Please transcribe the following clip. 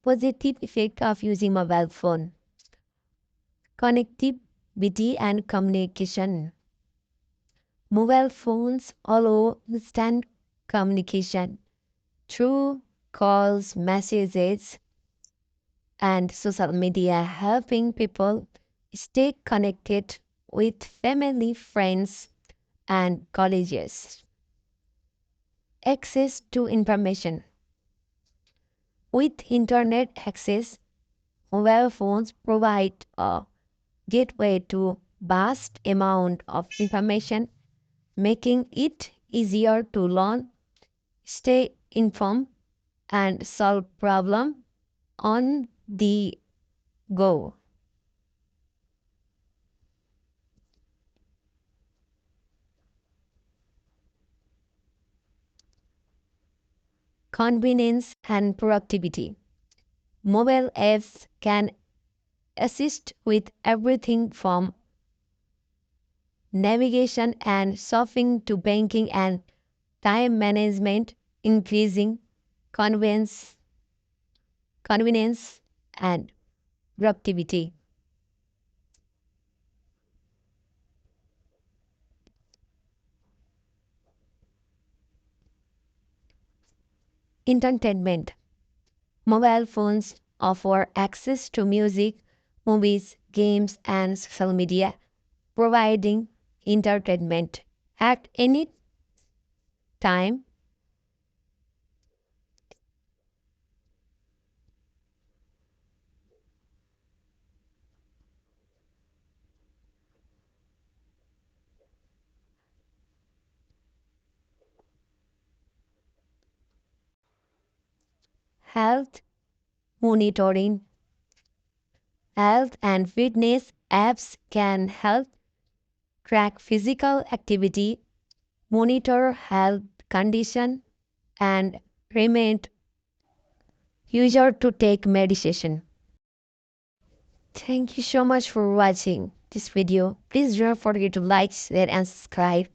Positive effect of using mobile phone. Connectivity and communication. Mobile phones allow instant communication through calls, messages, and social media, helping people stay connected with family, friends, and colleagues. Access to information. With internet access, mobile phones provide a gateway to vast amount of information, making it easier to learn, stay informed, and solve problems on the go. Convenience and productivity. Mobile apps can assist with everything from navigation and shopping to banking and time management, increasing convenience, convenience and productivity. Entertainment. Mobile phones offer access to music, movies, games, and social media, providing entertainment at any time. Health monitoring. Health and fitness apps can help track physical activity, monitor health condition, and remind user to take medication. Thank you so much for watching this video. Please don't forget to like, share, and subscribe.